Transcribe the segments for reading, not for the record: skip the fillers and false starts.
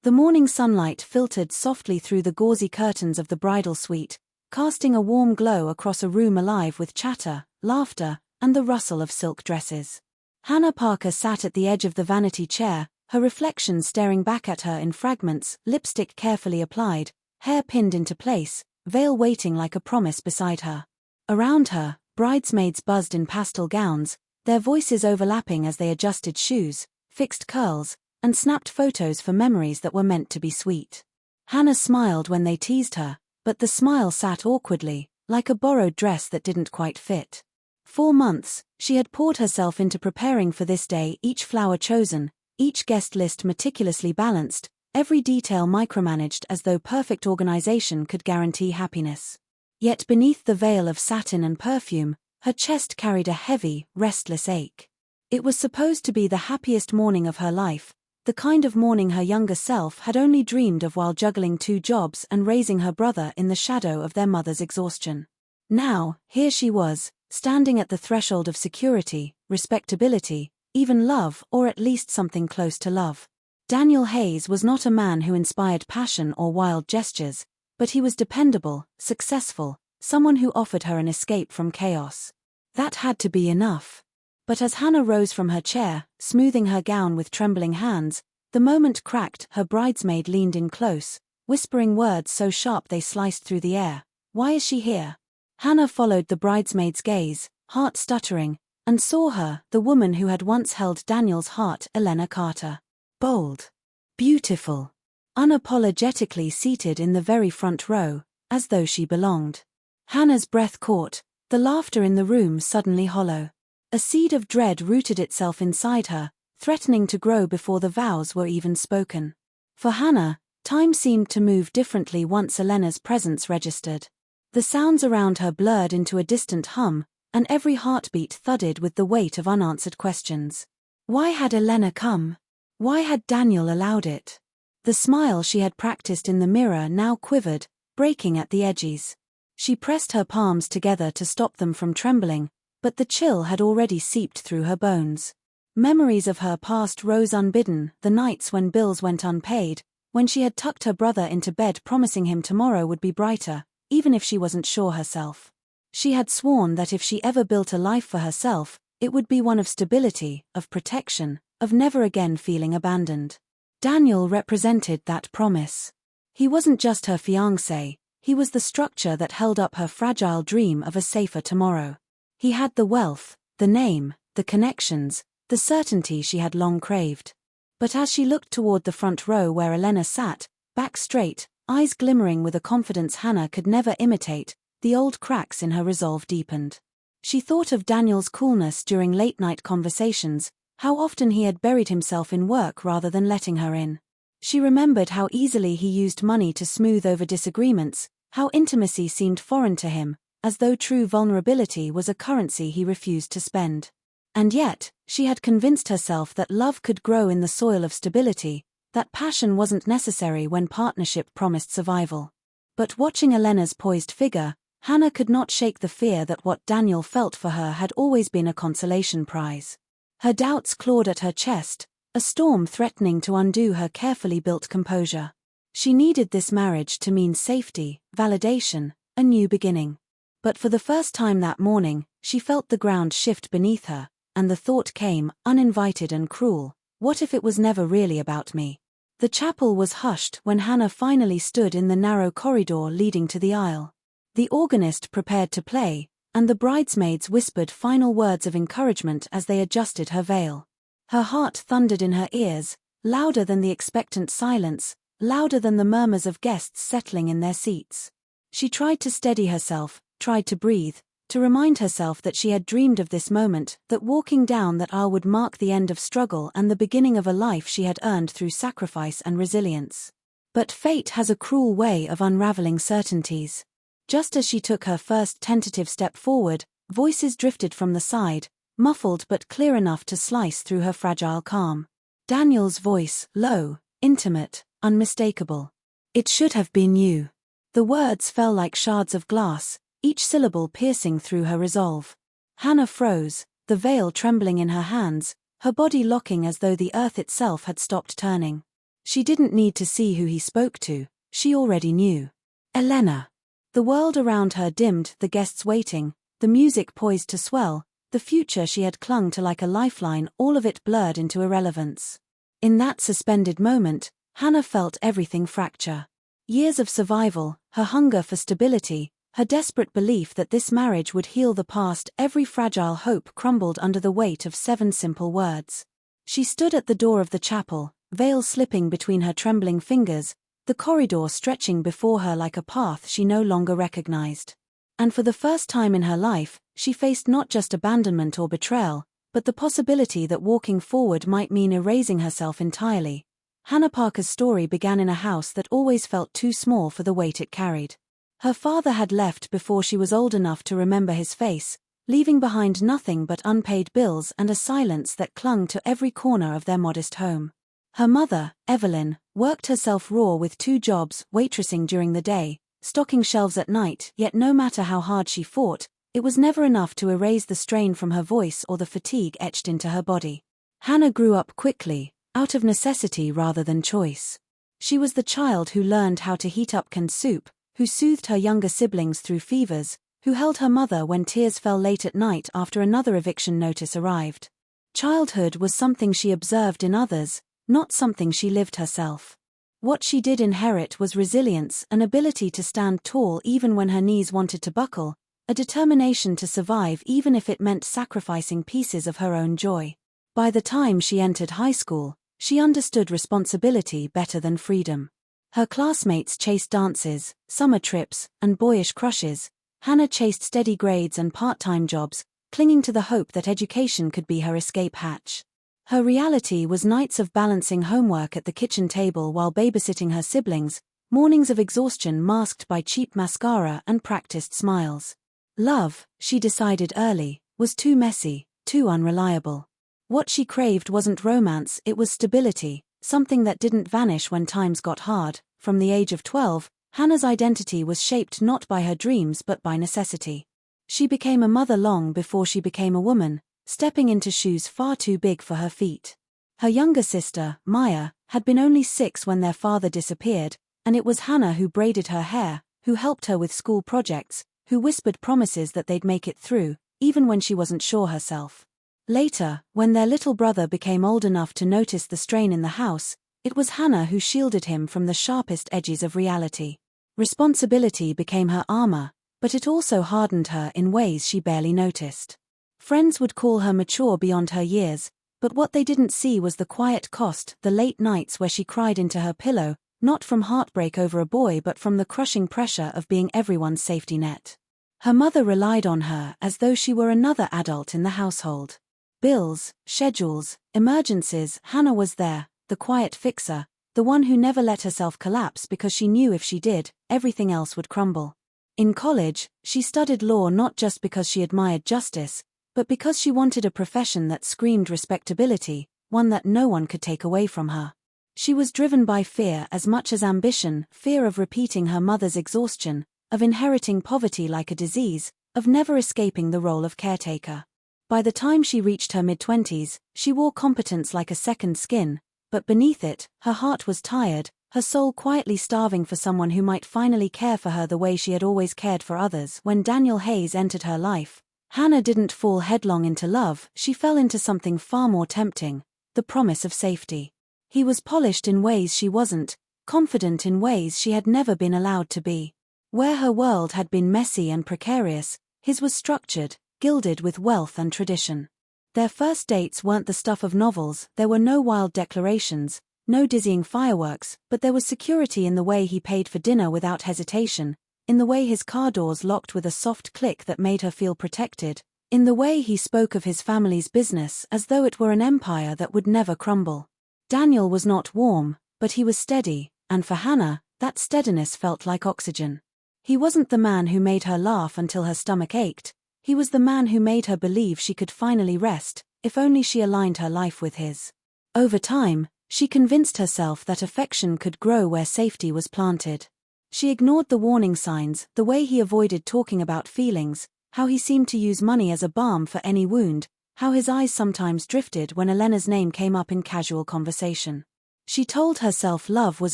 The morning sunlight filtered softly through the gauzy curtains of the bridal suite, casting a warm glow across a room alive with chatter, laughter, and the rustle of silk dresses. Hannah Parker sat at the edge of the vanity chair, her reflection staring back at her in fragments, lipstick carefully applied, hair pinned into place, veil waiting like a promise beside her. Around her, bridesmaids buzzed in pastel gowns, their voices overlapping as they adjusted shoes, fixed curls, and snapped photos for memories that were meant to be sweet. Hannah smiled when they teased her, but the smile sat awkwardly, like a borrowed dress that didn't quite fit. 4 months, she had poured herself into preparing for this day, each flower chosen, each guest list meticulously balanced, every detail micromanaged as though perfect organization could guarantee happiness. Yet beneath the veil of satin and perfume, her chest carried a heavy, restless ache. It was supposed to be the happiest morning of her life, the kind of morning her younger self had only dreamed of while juggling 2 jobs and raising her brother in the shadow of their mother's exhaustion. Now, here she was, standing at the threshold of security, respectability, even love, or at least something close to love. Daniel Hayes was not a man who inspired passion or wild gestures, but he was dependable, successful, someone who offered her an escape from chaos. That had to be enough. But as Hannah rose from her chair, smoothing her gown with trembling hands, the moment cracked. Her bridesmaid leaned in close, whispering words so sharp they sliced through the air. "Why is she here?" Hannah followed the bridesmaid's gaze, heart stuttering, and saw her, the woman who had once held Daniel's heart, Elena Carter. Bold. Beautiful. Unapologetically seated in the very front row, as though she belonged. Hannah's breath caught, the laughter in the room suddenly hollow. A seed of dread rooted itself inside her, threatening to grow before the vows were even spoken. For Hannah, time seemed to move differently once Elena's presence registered. The sounds around her blurred into a distant hum, and every heartbeat thudded with the weight of unanswered questions. Why had Elena come? Why had Daniel allowed it? The smile she had practiced in the mirror now quivered, breaking at the edges. She pressed her palms together to stop them from trembling, but the chill had already seeped through her bones. Memories of her past rose unbidden, the nights when bills went unpaid, when she had tucked her brother into bed promising him tomorrow would be brighter, even if she wasn't sure herself. She had sworn that if she ever built a life for herself, it would be one of stability, of protection, of never again feeling abandoned. Daniel represented that promise. He wasn't just her fiancé, he was the structure that held up her fragile dream of a safer tomorrow. He had the wealth, the name, the connections, the certainty she had long craved. But as she looked toward the front row where Elena sat, back straight, eyes glimmering with a confidence Hannah could never imitate, the old cracks in her resolve deepened. She thought of Daniel's coolness during late-night conversations, how often he had buried himself in work rather than letting her in. She remembered how easily he used money to smooth over disagreements, how intimacy seemed foreign to him, as though true vulnerability was a currency he refused to spend. And yet, she had convinced herself that love could grow in the soil of stability, that passion wasn't necessary when partnership promised survival. But watching Elena's poised figure, Hannah could not shake the fear that what Daniel felt for her had always been a consolation prize. Her doubts clawed at her chest, a storm threatening to undo her carefully built composure. She needed this marriage to mean safety, validation, a new beginning. But for the first time that morning, she felt the ground shift beneath her, and the thought came, uninvited and cruel, what if it was never really about me? The chapel was hushed when Hannah finally stood in the narrow corridor leading to the aisle. The organist prepared to play, and the bridesmaids whispered final words of encouragement as they adjusted her veil. Her heart thundered in her ears, louder than the expectant silence, louder than the murmurs of guests settling in their seats. She tried to steady herself, tried to breathe, to remind herself that she had dreamed of this moment, that walking down that aisle would mark the end of struggle and the beginning of a life she had earned through sacrifice and resilience. But fate has a cruel way of unraveling certainties. Just as she took her first tentative step forward, voices drifted from the side, muffled but clear enough to slice through her fragile calm. Daniel's voice, low, intimate, unmistakable. "It should have been you." The words fell like shards of glass, each syllable piercing through her resolve. Hannah froze, the veil trembling in her hands, her body locking as though the earth itself had stopped turning. She didn't need to see who he spoke to, she already knew. Elena. The world around her dimmed, the guests waiting, the music poised to swell, the future she had clung to like a lifeline, all of it blurred into irrelevance. In that suspended moment, Hannah felt everything fracture. Years of survival, her hunger for stability, her desperate belief that this marriage would heal the past, every fragile hope crumbled under the weight of 7 simple words. She stood at the door of the chapel, veil slipping between her trembling fingers, the corridor stretching before her like a path she no longer recognized. And for the first time in her life, she faced not just abandonment or betrayal, but the possibility that walking forward might mean erasing herself entirely. Hannah Parker's story began in a house that always felt too small for the weight it carried. Her father had left before she was old enough to remember his face, leaving behind nothing but unpaid bills and a silence that clung to every corner of their modest home. Her mother, Evelyn, worked herself raw with 2 jobs, waitressing during the day, stocking shelves at night, yet no matter how hard she fought, it was never enough to erase the strain from her voice or the fatigue etched into her body. Hannah grew up quickly, out of necessity rather than choice. She was the child who learned how to heat up canned soup, who soothed her younger siblings through fevers, who held her mother when tears fell late at night after another eviction notice arrived. Childhood was something she observed in others, not something she lived herself. What she did inherit was resilience, an ability to stand tall even when her knees wanted to buckle, a determination to survive even if it meant sacrificing pieces of her own joy. By the time she entered high school, she understood responsibility better than freedom. Her classmates chased dances, summer trips, and boyish crushes. Hannah chased steady grades and part-time jobs, clinging to the hope that education could be her escape hatch. Her reality was nights of balancing homework at the kitchen table while babysitting her siblings, mornings of exhaustion masked by cheap mascara and practiced smiles. Love, she decided early, was too messy, too unreliable. What she craved wasn't romance, it was stability, something that didn't vanish when times got hard. From the age of 12, Hannah's identity was shaped not by her dreams but by necessity. She became a mother long before she became a woman, stepping into shoes far too big for her feet. Her younger sister, Maya, had been only 6 when their father disappeared, and it was Hannah who braided her hair, who helped her with school projects, who whispered promises that they'd make it through, even when she wasn't sure herself. Later, when their little brother became old enough to notice the strain in the house, it was Hannah who shielded him from the sharpest edges of reality. Responsibility became her armor, but it also hardened her in ways she barely noticed. Friends would call her mature beyond her years, but what they didn't see was the quiet cost, the late nights where she cried into her pillow, not from heartbreak over a boy but from the crushing pressure of being everyone's safety net. Her mother relied on her as though she were another adult in the household. Bills, schedules, emergencies, Hannah was there, the quiet fixer, the one who never let herself collapse because she knew if she did, everything else would crumble. In college, she studied law not just because she admired justice, but because she wanted a profession that screamed respectability, one that no one could take away from her. She was driven by fear as much as ambition, fear of repeating her mother's exhaustion, of inheriting poverty like a disease, of never escaping the role of caretaker. By the time she reached her mid-20s, she wore competence like a second skin, but beneath it, her heart was tired, her soul quietly starving for someone who might finally care for her the way she had always cared for others. When Daniel Hayes entered her life, Hannah didn't fall headlong into love, she fell into something far more tempting, the promise of safety. He was polished in ways she wasn't, confident in ways she had never been allowed to be. Where her world had been messy and precarious, his was structured, gilded with wealth and tradition. Their first dates weren't the stuff of novels, there were no wild declarations, no dizzying fireworks, but there was security in the way he paid for dinner without hesitation, in the way his car doors locked with a soft click that made her feel protected, in the way he spoke of his family's business as though it were an empire that would never crumble. Daniel was not warm, but he was steady, and for Hannah, that steadiness felt like oxygen. He wasn't the man who made her laugh until her stomach ached, he was the man who made her believe she could finally rest, if only she aligned her life with his. Over time, she convinced herself that affection could grow where safety was planted. She ignored the warning signs, the way he avoided talking about feelings, how he seemed to use money as a balm for any wound, how his eyes sometimes drifted when Elena's name came up in casual conversation. She told herself love was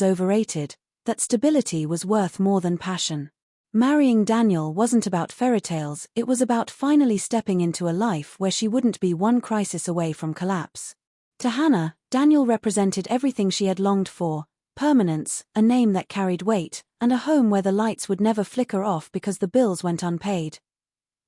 overrated, that stability was worth more than passion. Marrying Daniel wasn't about fairy tales, it was about finally stepping into a life where she wouldn't be one crisis away from collapse. To Hannah, Daniel represented everything she had longed for: permanence, a name that carried weight, and a home where the lights would never flicker off because the bills went unpaid.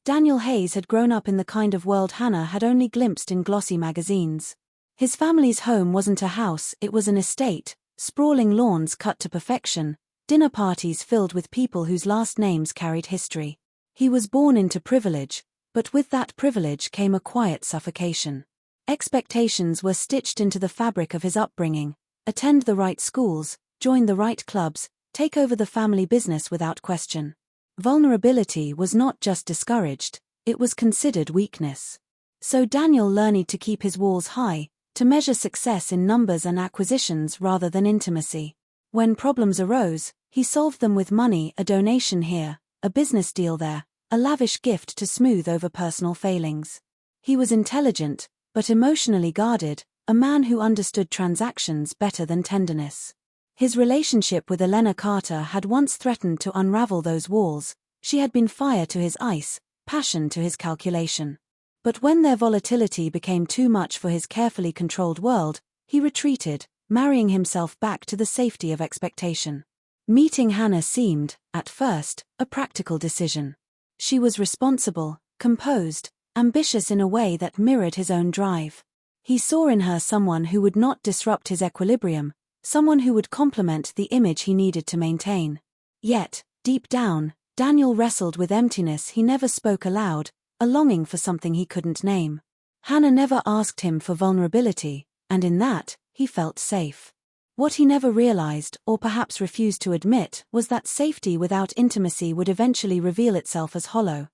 Daniel Hayes had grown up in the kind of world Hannah had only glimpsed in glossy magazines. His family's home wasn't a house, it was an estate, sprawling lawns cut to perfection, dinner parties filled with people whose last names carried history. He was born into privilege, but with that privilege came a quiet suffocation. Expectations were stitched into the fabric of his upbringing: attend the right schools, join the right clubs, take over the family business without question. Vulnerability was not just discouraged, it was considered weakness. So Daniel learned to keep his walls high, to measure success in numbers and acquisitions rather than intimacy. When problems arose, he solved them with money: a donation here, a business deal there, a lavish gift to smooth over personal failings. He was intelligent, but emotionally guarded, a man who understood transactions better than tenderness. His relationship with Elena Carter had once threatened to unravel those walls. She had been fire to his ice, passion to his calculation. But when their volatility became too much for his carefully controlled world, he retreated, marrying himself back to the safety of expectation. Meeting Hannah seemed, at first, a practical decision. She was responsible, composed, ambitious in a way that mirrored his own drive. He saw in her someone who would not disrupt his equilibrium, someone who would complement the image he needed to maintain. Yet, deep down, Daniel wrestled with emptiness he never spoke aloud, a longing for something he couldn't name. Hannah never asked him for vulnerability, and in that, he felt safe. What he never realized, or perhaps refused to admit, was that safety without intimacy would eventually reveal itself as hollow.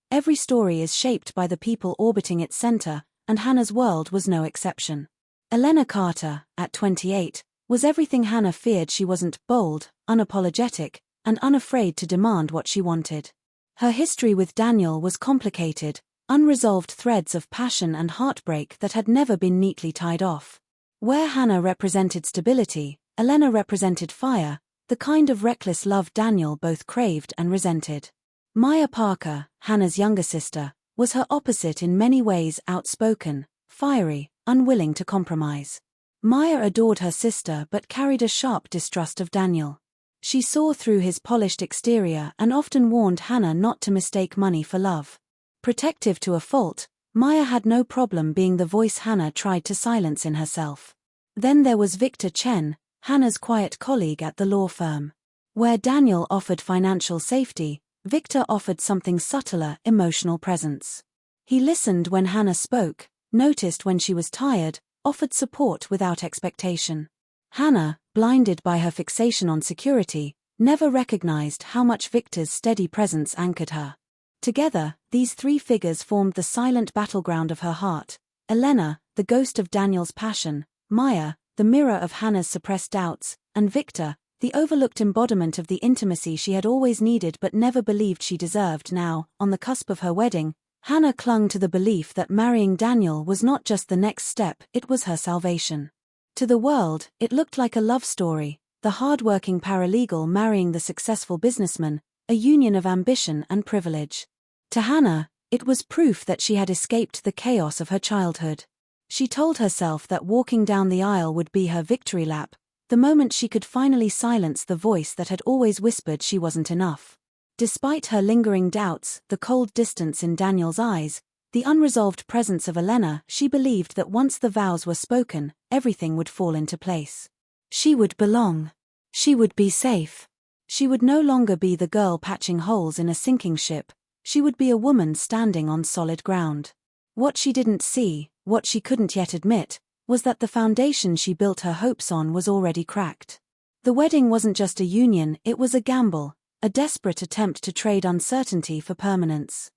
Every story is shaped by the people orbiting its center, and Hannah's world was no exception. Elena Carter, at 28, was everything Hannah feared she wasn't: bold, unapologetic, and unafraid to demand what she wanted. Her history with Daniel was complicated, unresolved threads of passion and heartbreak that had never been neatly tied off. Where Hannah represented stability, Elena represented fire, the kind of reckless love Daniel both craved and resented. Maya Parker, Hannah's younger sister, was her opposite in many ways: outspoken, fiery, unwilling to compromise. Maya adored her sister but carried a sharp distrust of Daniel. She saw through his polished exterior and often warned Hannah not to mistake money for love. Protective to a fault, Maya had no problem being the voice Hannah tried to silence in herself. Then there was Victor Chen, Hannah's quiet colleague at the law firm. Where Daniel offered financial safety, Victor offered something subtler: emotional presence. He listened when Hannah spoke, noticed when she was tired, offered support without expectation. Hannah, blinded by her fixation on security, never recognized how much Victor's steady presence anchored her. Together, these three figures formed the silent battleground of her heart: Elena, the ghost of Daniel's passion; Maya, the mirror of Hannah's suppressed doubts; and Victor, the overlooked embodiment of the intimacy she had always needed but never believed she deserved. Now, on the cusp of her wedding, Hannah clung to the belief that marrying Daniel was not just the next step, it was her salvation. To the world, it looked like a love story: the hard-working paralegal marrying the successful businessman, a union of ambition and privilege. To Hannah, it was proof that she had escaped the chaos of her childhood. She told herself that walking down the aisle would be her victory lap, the moment she could finally silence the voice that had always whispered she wasn't enough. Despite her lingering doubts, the cold distance in Daniel's eyes, the unresolved presence of Elena, she believed that once the vows were spoken, everything would fall into place. She would belong. She would be safe. She would no longer be the girl patching holes in a sinking ship. She would be a woman standing on solid ground. What she didn't see, what she couldn't yet admit, was that the foundation she built her hopes on was already cracked. The wedding wasn't just a union, it was a gamble, a desperate attempt to trade uncertainty for permanence.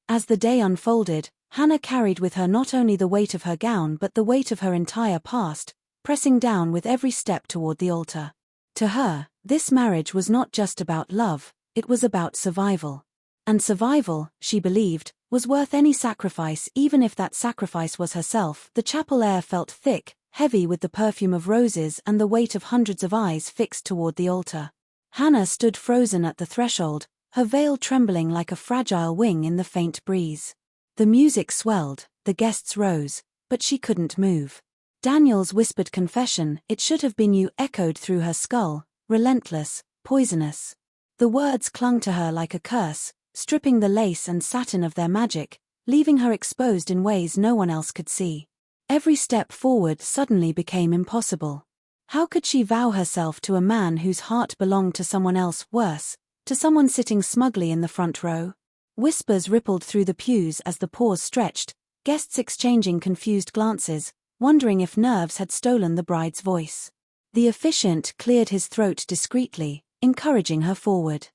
As the day unfolded, Hannah carried with her not only the weight of her gown but the weight of her entire past, pressing down with every step toward the altar. To her, this marriage was not just about love, it was about survival. And survival, she believed, was worth any sacrifice, even if that sacrifice was herself. The chapel air felt thick, heavy with the perfume of roses and the weight of hundreds of eyes fixed toward the altar. Hannah stood frozen at the threshold, her veil trembling like a fragile wing in the faint breeze. The music swelled, the guests rose, but she couldn't move. Daniel's whispered confession, "It should have been you," echoed through her skull, relentless, poisonous. The words clung to her like a curse, stripping the lace and satin of their magic, leaving her exposed in ways no one else could see. Every step forward suddenly became impossible. How could she vow herself to a man whose heart belonged to someone else, worse, to someone sitting smugly in the front row? Whispers rippled through the pews as the pause stretched, guests exchanging confused glances, wondering if nerves had stolen the bride's voice. The officiant cleared his throat discreetly, encouraging her forward.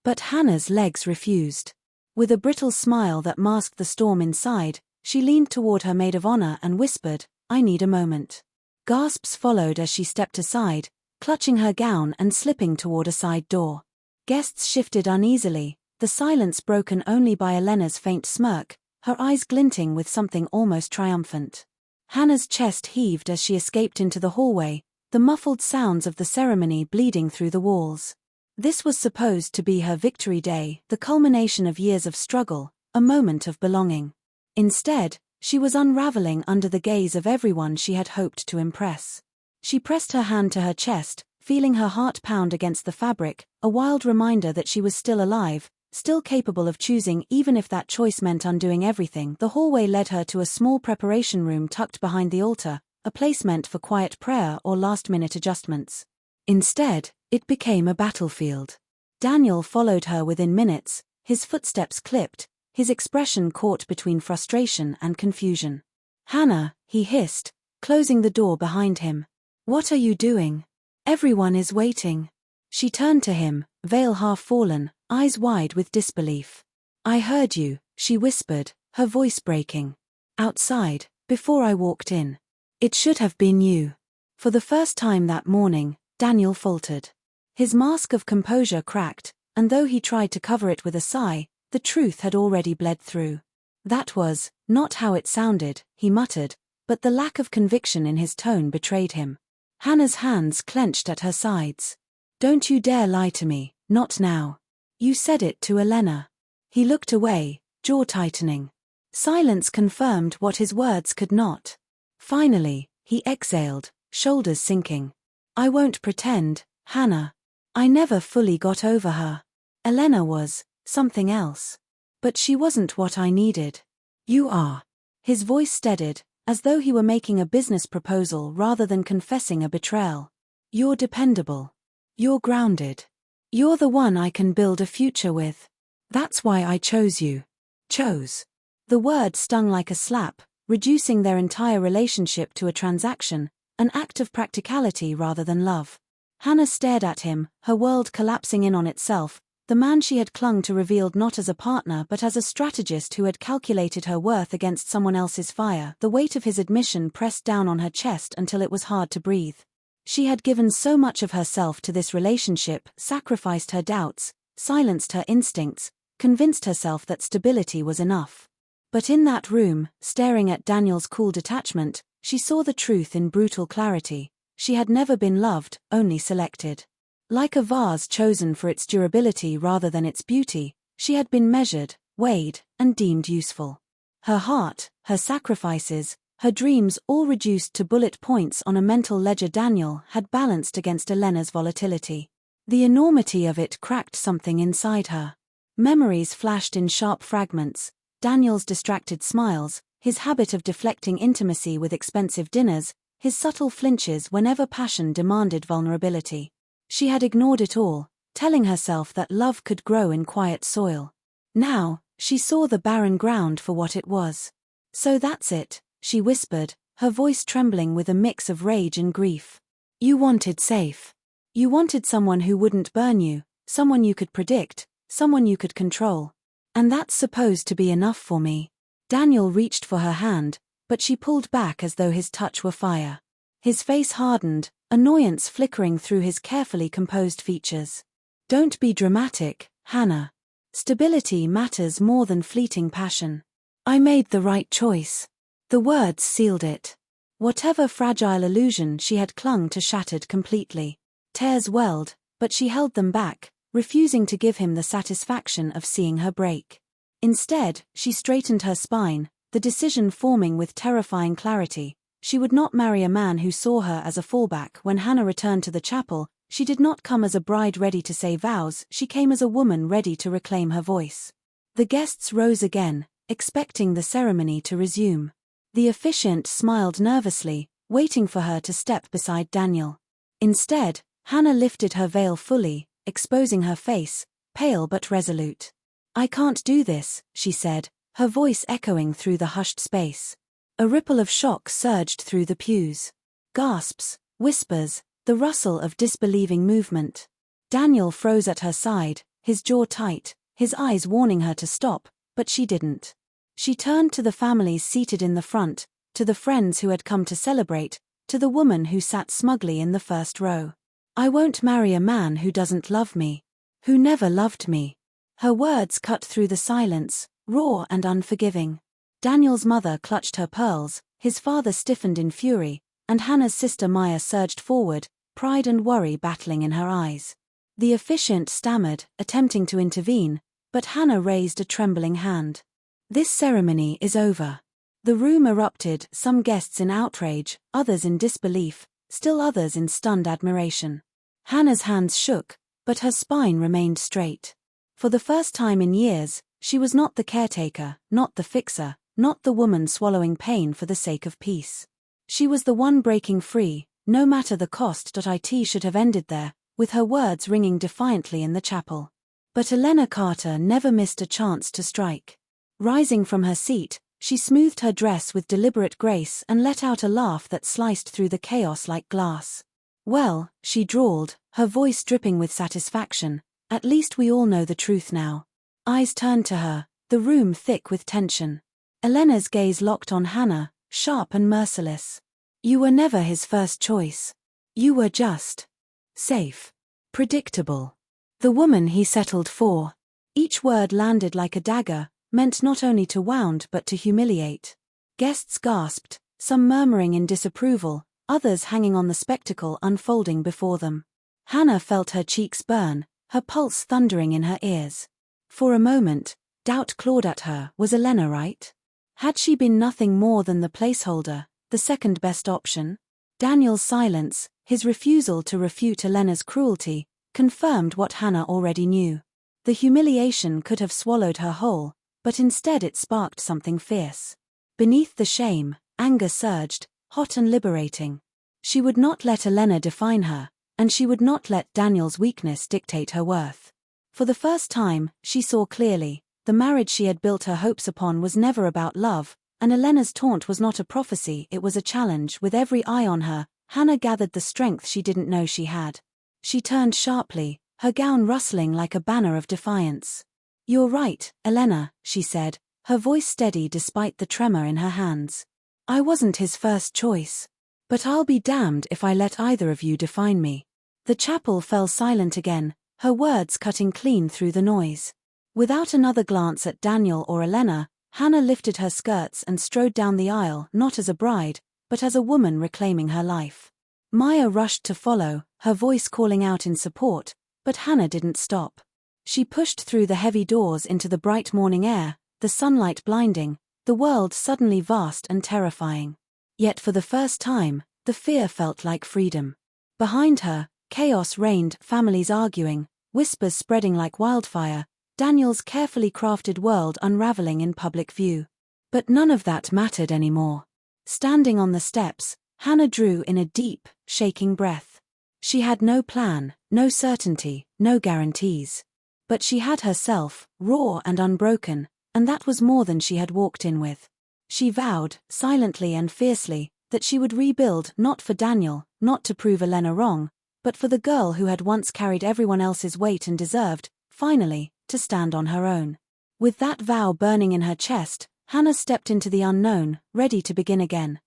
But Hannah's legs refused. With a brittle smile that masked the storm inside, she leaned toward her maid of honor and whispered, "I need a moment." Gasps followed as she stepped aside, clutching her gown and slipping toward a side door. Guests shifted uneasily, the silence broken only by Elena's faint smirk, her eyes glinting with something almost triumphant. Hannah's chest heaved as she escaped into the hallway, the muffled sounds of the ceremony bleeding through the walls. This was supposed to be her victory day, the culmination of years of struggle, a moment of belonging. Instead, she was unraveling under the gaze of everyone she had hoped to impress. She pressed her hand to her chest, feeling her heart pound against the fabric, a wild reminder that she was still alive, still capable of choosing even if that choice meant undoing everything. The hallway led her to a small preparation room tucked behind the altar, a place meant for quiet prayer or last-minute adjustments. Instead, it became a battlefield. Daniel followed her within minutes, his footsteps clipped, his expression caught between frustration and confusion. "Hannah," he hissed, closing the door behind him. "What are you doing? Everyone is waiting." She turned to him, veil half fallen, eyes wide with disbelief. "I heard you," she whispered, her voice breaking. "Outside, before I walked in. It should have been you." For the first time that morning, Daniel faltered. His mask of composure cracked, and though he tried to cover it with a sigh, the truth had already bled through. "That was not how it sounded," he muttered, but the lack of conviction in his tone betrayed him. Hannah's hands clenched at her sides. "Don't you dare lie to me, not now. You said it to Elena." He looked away, jaw tightening. Silence confirmed what his words could not. Finally, he exhaled, shoulders sinking. "I won't pretend, Hannah. I never fully got over her. Elena was something else. But she wasn't what I needed. You are." His voice steadied, as though he were making a business proposal rather than confessing a betrayal. "You're dependable. You're grounded. You're the one I can build a future with. That's why I chose you." Chose. The word stung like a slap, reducing their entire relationship to a transaction, an act of practicality rather than love. Hannah stared at him, her world collapsing in on itself. The man she had clung to revealed not as a partner but as a strategist who had calculated her worth against someone else's fire. The weight of his admission pressed down on her chest until it was hard to breathe. She had given so much of herself to this relationship, sacrificed her doubts, silenced her instincts, convinced herself that stability was enough. But in that room, staring at Daniel's cool detachment, she saw the truth in brutal clarity. She had never been loved, only selected. Like a vase chosen for its durability rather than its beauty, she had been measured, weighed, and deemed useful. Her heart, her sacrifices, her dreams all reduced to bullet points on a mental ledger Daniel had balanced against Elena's volatility. The enormity of it cracked something inside her. Memories flashed in sharp fragments, Daniel's distracted smiles, his habit of deflecting intimacy with expensive dinners, his subtle flinches whenever passion demanded vulnerability. She had ignored it all, telling herself that love could grow in quiet soil. Now, she saw the barren ground for what it was. "So that's it," she whispered, her voice trembling with a mix of rage and grief. "You wanted safe. You wanted someone who wouldn't burn you, someone you could predict, someone you could control. And that's supposed to be enough for me." Daniel reached for her hand, but she pulled back as though his touch were fire. His face hardened, annoyance flickering through his carefully composed features. "Don't be dramatic, Hannah. Stability matters more than fleeting passion. I made the right choice. The words sealed it. Whatever fragile illusion she had clung to shattered completely. Tears welled, but she held them back, refusing to give him the satisfaction of seeing her break. Instead, she straightened her spine, the decision forming with terrifying clarity. She would not marry a man who saw her as a fallback. When Hannah returned to the chapel, she did not come as a bride ready to say vows, she came as a woman ready to reclaim her voice. The guests rose again, expecting the ceremony to resume. The officiant smiled nervously, waiting for her to step beside Daniel. Instead, Hannah lifted her veil fully, exposing her face, pale but resolute. I can't do this, she said, her voice echoing through the hushed space. A ripple of shock surged through the pews. Gasps, whispers, the rustle of disbelieving movement. Daniel froze at her side, his jaw tight, his eyes warning her to stop, but she didn't. She turned to the families seated in the front, to the friends who had come to celebrate, to the woman who sat smugly in the first row. I won't marry a man who doesn't love me. Who never loved me. Her words cut through the silence, raw and unforgiving. Daniel's mother clutched her pearls, his father stiffened in fury, and Hannah's sister Maya surged forward, pride and worry battling in her eyes. The officiant stammered, attempting to intervene, but Hannah raised a trembling hand. This ceremony is over. The room erupted, some guests in outrage, others in disbelief, still others in stunned admiration. Hannah's hands shook, but her spine remained straight. For the first time in years, she was not the caretaker, not the fixer, not the woman swallowing pain for the sake of peace. She was the one breaking free, no matter the cost. It should have ended there, with her words ringing defiantly in the chapel. But Elena Carter never missed a chance to strike. Rising from her seat, she smoothed her dress with deliberate grace and let out a laugh that sliced through the chaos like glass. Well, she drawled, her voice dripping with satisfaction, at least we all know the truth now. Eyes turned to her, the room thick with tension. Elena's gaze locked on Hannah, sharp and merciless. You were never his first choice. You were just safe. Predictable. The woman he settled for. Each word landed like a dagger, meant not only to wound but to humiliate. Guests gasped, some murmuring in disapproval, others hanging on the spectacle unfolding before them. Hannah felt her cheeks burn, her pulse thundering in her ears. For a moment, doubt clawed at her. Was Elena right? Had she been nothing more than the placeholder, the second best option? Daniel's silence, his refusal to refute Elena's cruelty, confirmed what Hannah already knew. The humiliation could have swallowed her whole, but instead it sparked something fierce. Beneath the shame, anger surged, hot and liberating. She would not let Elena define her, and she would not let Daniel's weakness dictate her worth. For the first time, she saw clearly, the marriage she had built her hopes upon was never about love, and Elena's taunt was not a prophecy, it was a challenge. With every eye on her, Hannah gathered the strength she didn't know she had. She turned sharply, her gown rustling like a banner of defiance. You're right, Elena, she said, her voice steady despite the tremor in her hands. I wasn't his first choice. But I'll be damned if I let either of you define me. The chapel fell silent again, her words cutting clean through the noise. Without another glance at Daniel or Elena, Hannah lifted her skirts and strode down the aisle, not as a bride, but as a woman reclaiming her life. Maya rushed to follow, her voice calling out in support, but Hannah didn't stop. She pushed through the heavy doors into the bright morning air, the sunlight blinding, the world suddenly vast and terrifying. Yet for the first time, the fear felt like freedom. Behind her, chaos reigned, families arguing, whispers spreading like wildfire, Daniel's carefully crafted world unraveling in public view. But none of that mattered anymore. Standing on the steps, Hannah drew in a deep, shaking breath. She had no plan, no certainty, no guarantees. But she had herself, raw and unbroken, and that was more than she had walked in with. She vowed, silently and fiercely, that she would rebuild not for Daniel, not to prove Elena wrong, but for the girl who had once carried everyone else's weight and deserved, finally, to stand on her own. With that vow burning in her chest, Hannah stepped into the unknown, ready to begin again.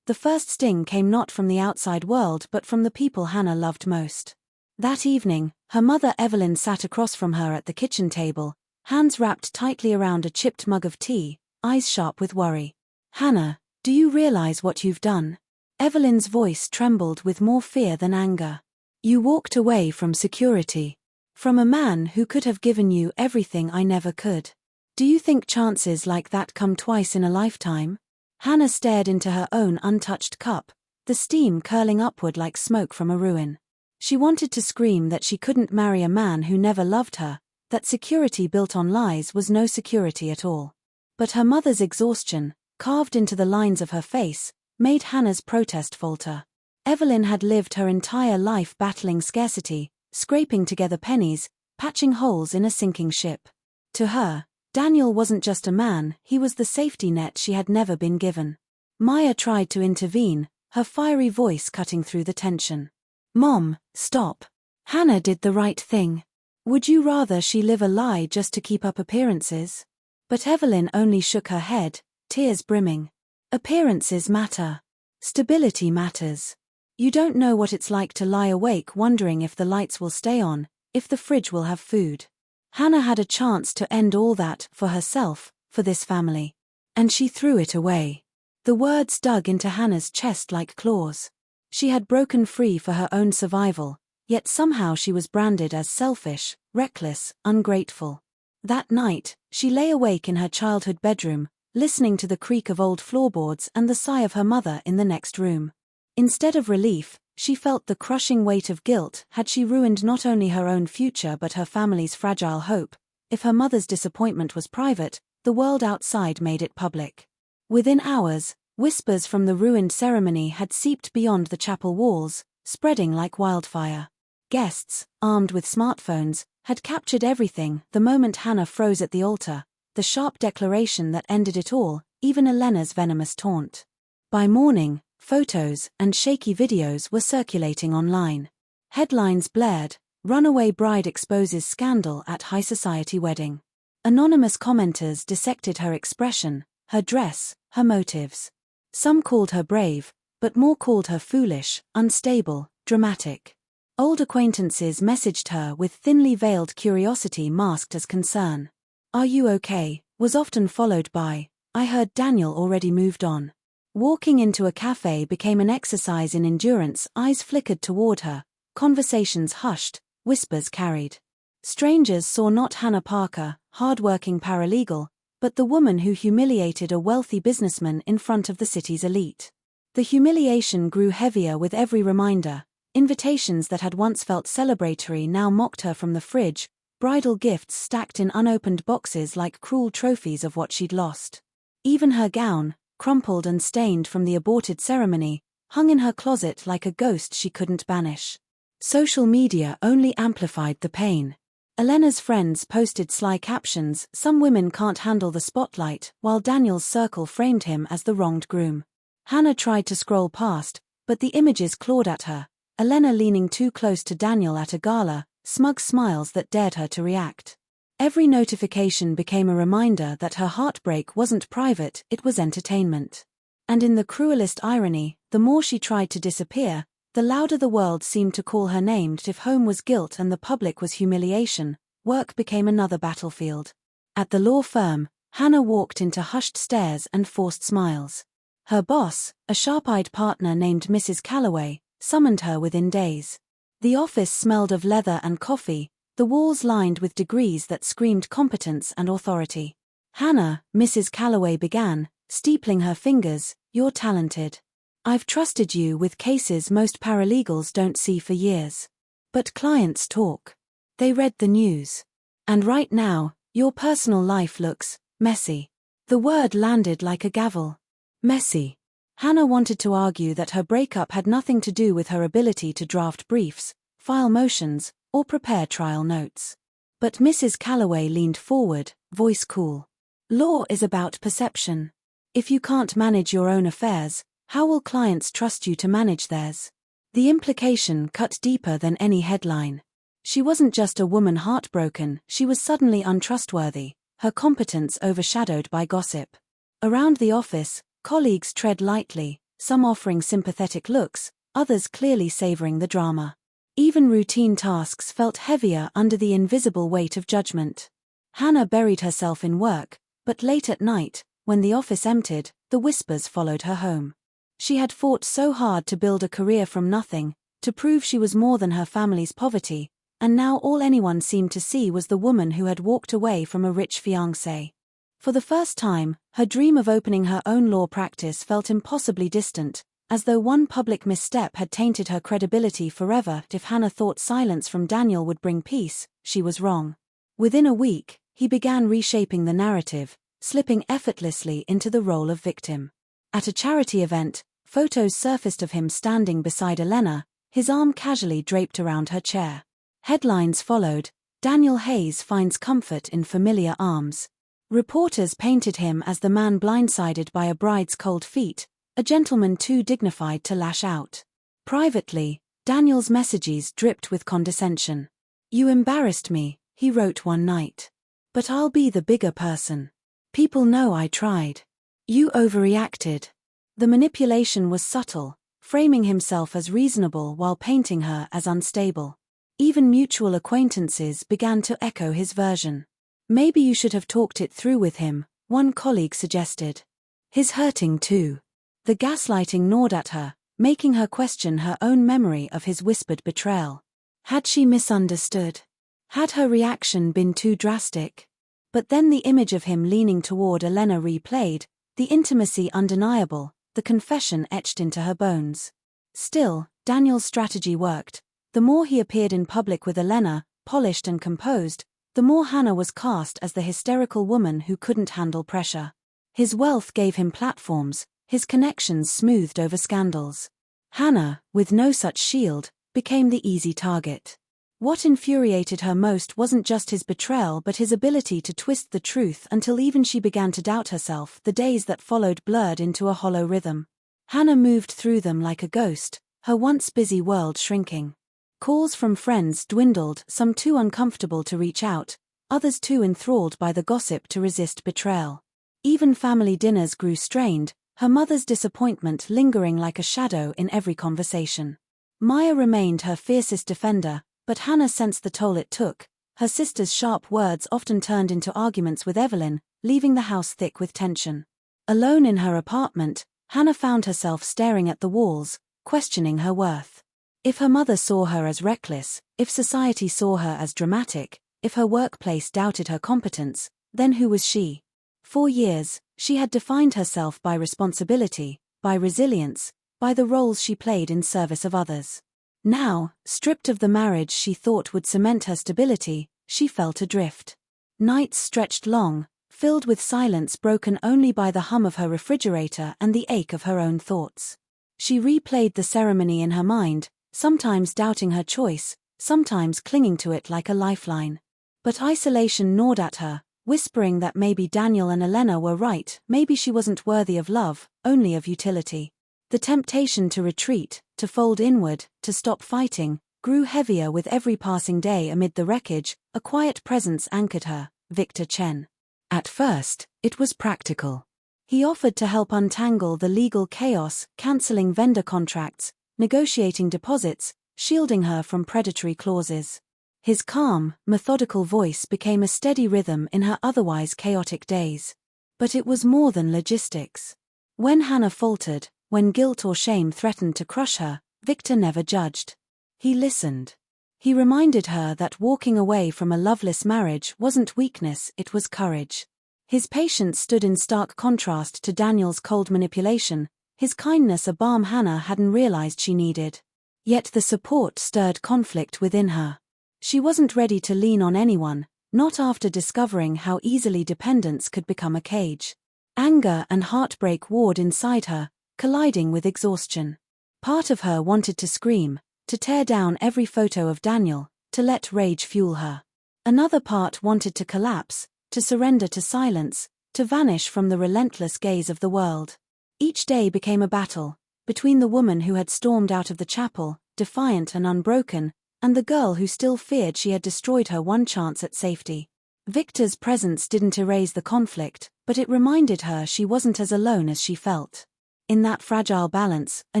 The first sting came not from the outside world but from the people Hannah loved most. That evening, her mother Evelyn sat across from her at the kitchen table, hands wrapped tightly around a chipped mug of tea, eyes sharp with worry. Hannah, do you realize what you've done? Evelyn's voice trembled with more fear than anger. You walked away from security. From a man who could have given you everything I never could. Do you think chances like that come twice in a lifetime? Hannah stared into her own untouched cup, the steam curling upward like smoke from a ruin. She wanted to scream that she couldn't marry a man who never loved her, that security built on lies was no security at all. But her mother's exhaustion, carved into the lines of her face, made Hannah's protest falter. Evelyn had lived her entire life battling scarcity, scraping together pennies, patching holes in a sinking ship. To her, Daniel wasn't just a man, he was the safety net she had never been given. Maya tried to intervene, her fiery voice cutting through the tension. Mom, stop. Hannah did the right thing. Would you rather she live a lie just to keep up appearances? But Evelyn only shook her head, tears brimming. Appearances matter. Stability matters. You don't know what it's like to lie awake wondering if the lights will stay on, if the fridge will have food. Hannah had a chance to end all that, for herself, for this family. And she threw it away. The words dug into Hannah's chest like claws. She had broken free for her own survival, yet somehow she was branded as selfish, reckless, ungrateful. That night, she lay awake in her childhood bedroom, listening to the creak of old floorboards and the sigh of her mother in the next room. Instead of relief, she felt the crushing weight of guilt. Had she ruined not only her own future but her family's fragile hope? If her mother's disappointment was private, the world outside made it public. Within hours, whispers from the ruined ceremony had seeped beyond the chapel walls, spreading like wildfire. Guests, armed with smartphones, had captured everything. The moment Hannah froze at the altar, the sharp declaration that ended it all, even Elena's venomous taunt. By morning, photos and shaky videos were circulating online. Headlines blared, "Runaway bride exposes scandal at high society wedding." Anonymous commenters dissected her expression, her dress, her motives. Some called her brave, but more called her foolish, unstable, dramatic. Old acquaintances messaged her with thinly veiled curiosity masked as concern. "Are you okay?" was often followed by, "I heard Daniel already moved on." Walking into a cafe became an exercise in endurance. Eyes flickered toward her, conversations hushed, whispers carried. Strangers saw not Hannah Parker, hard-working paralegal, but the woman who humiliated a wealthy businessman in front of the city's elite. The humiliation grew heavier with every reminder. Invitations that had once felt celebratory now mocked her from the fridge, bridal gifts stacked in unopened boxes like cruel trophies of what she'd lost. Even her gown, crumpled and stained from the aborted ceremony, hung in her closet like a ghost she couldn't banish. Social media only amplified the pain. Elena's friends posted sly captions, "Some women can't handle the spotlight," while Daniel's circle framed him as the wronged groom. Hannah tried to scroll past, but the images clawed at her. Elena leaning too close to Daniel at a gala, smug smiles that dared her to react. Every notification became a reminder that her heartbreak wasn't private, it was entertainment. And in the cruelest irony, the more she tried to disappear, the louder the world seemed to call her name. If home was guilt and the public was humiliation, work became another battlefield. At the law firm, Hannah walked into hushed stares and forced smiles. Her boss, a sharp-eyed partner named Mrs. Calloway, summoned her within days. The office smelled of leather and coffee, the walls lined with degrees that screamed competence and authority. "Hannah," Mrs. Calloway began, steepling her fingers, "you're talented. I've trusted you with cases most paralegals don't see for years. But clients talk. They read the news. And right now, your personal life looks messy." The word landed like a gavel. Messy. Hannah wanted to argue that her breakup had nothing to do with her ability to draft briefs, file motions, or prepare trial notes. But Mrs. Calloway leaned forward, voice cool. "Law is about perception. If you can't manage your own affairs, how will clients trust you to manage theirs?" The implication cut deeper than any headline. She wasn't just a woman heartbroken, she was suddenly untrustworthy, her competence overshadowed by gossip. Around the office, colleagues tread lightly, some offering sympathetic looks, others clearly savoring the drama. Even routine tasks felt heavier under the invisible weight of judgment. Hannah buried herself in work, but late at night, When the office emptied, the whispers followed her home. She had fought so hard to build a career from nothing, to prove she was more than her family's poverty, and now all anyone seemed to see was the woman who had walked away from a rich fiancé. For the first time, her dream of opening her own law practice felt impossibly distant, as though one public misstep had tainted her credibility forever. If Hannah thought silence from Daniel would bring peace, she was wrong. Within a week, he began reshaping the narrative, slipping effortlessly into the role of victim. At a charity event, photos surfaced of him standing beside Elena, his arm casually draped around her chair. Headlines followed: Daniel Hayes finds comfort in familiar arms. Reporters painted him as the man blindsided by a bride's cold feet, a gentleman too dignified to lash out. Privately, Daniel's messages dripped with condescension. "You embarrassed me," he wrote one night. "But I'll be the bigger person. People know I tried. You overreacted." The manipulation was subtle, framing himself as reasonable while painting her as unstable. Even mutual acquaintances began to echo his version. "Maybe you should have talked it through with him," one colleague suggested. "He's hurting too." The gaslighting gnawed at her, making her question her own memory of his whispered betrayal. Had she misunderstood? Had her reaction been too drastic? But then the image of him leaning toward Elena replayed, the intimacy undeniable, the confession etched into her bones. Still, Daniel's strategy worked. The more he appeared in public with Elena, polished and composed, the more Hannah was cast as the hysterical woman who couldn't handle pressure. His wealth gave him platforms, his connections smoothed over scandals. Hannah, with no such shield, became the easy target. What infuriated her most wasn't just his betrayal but his ability to twist the truth until even she began to doubt herself. The days that followed blurred into a hollow rhythm. Hannah moved through them like a ghost, her once busy world shrinking. Calls from friends dwindled, some too uncomfortable to reach out, others too enthralled by the gossip to resist betrayal. Even family dinners grew strained, her mother's disappointment lingering like a shadow in every conversation. Maya remained her fiercest defender, but Hannah sensed the toll it took. Her sister's sharp words often turned into arguments with Evelyn, leaving the house thick with tension. Alone in her apartment, Hannah found herself staring at the walls, questioning her worth. If her mother saw her as reckless, if society saw her as dramatic, if her workplace doubted her competence, then who was she? For years, she had defined herself by responsibility, by resilience, by the roles she played in service of others. Now, stripped of the marriage she thought would cement her stability, she felt adrift. Nights stretched long, filled with silence broken only by the hum of her refrigerator and the ache of her own thoughts. She replayed the ceremony in her mind, sometimes doubting her choice, sometimes clinging to it like a lifeline. But isolation gnawed at her, whispering that maybe Daniel and Elena were right, maybe she wasn't worthy of love, only of utility. The temptation to retreat, to fold inward, to stop fighting, grew heavier with every passing day. Amid the wreckage, a quiet presence anchored her, Victor Chen. At first, it was practical. He offered to help untangle the legal chaos, cancelling vendor contracts, negotiating deposits, shielding her from predatory clauses. His calm, methodical voice became a steady rhythm in her otherwise chaotic days. But it was more than logistics. When Hannah faltered, when guilt or shame threatened to crush her, Victor never judged. He listened. He reminded her that walking away from a loveless marriage wasn't weakness, it was courage. His patience stood in stark contrast to Daniel's cold manipulation, his kindness a balm Hannah hadn't realized she needed. Yet the support stirred conflict within her. She wasn't ready to lean on anyone, not after discovering how easily dependence could become a cage. Anger and heartbreak warred inside her, colliding with exhaustion. Part of her wanted to scream, to tear down every photo of Daniel, to let rage fuel her. Another part wanted to collapse, to surrender to silence, to vanish from the relentless gaze of the world. Each day became a battle, between the woman who had stormed out of the chapel, defiant and unbroken, and the girl who still feared she had destroyed her one chance at safety. Victor's presence didn't erase the conflict, but it reminded her she wasn't as alone as she felt. In that fragile balance, a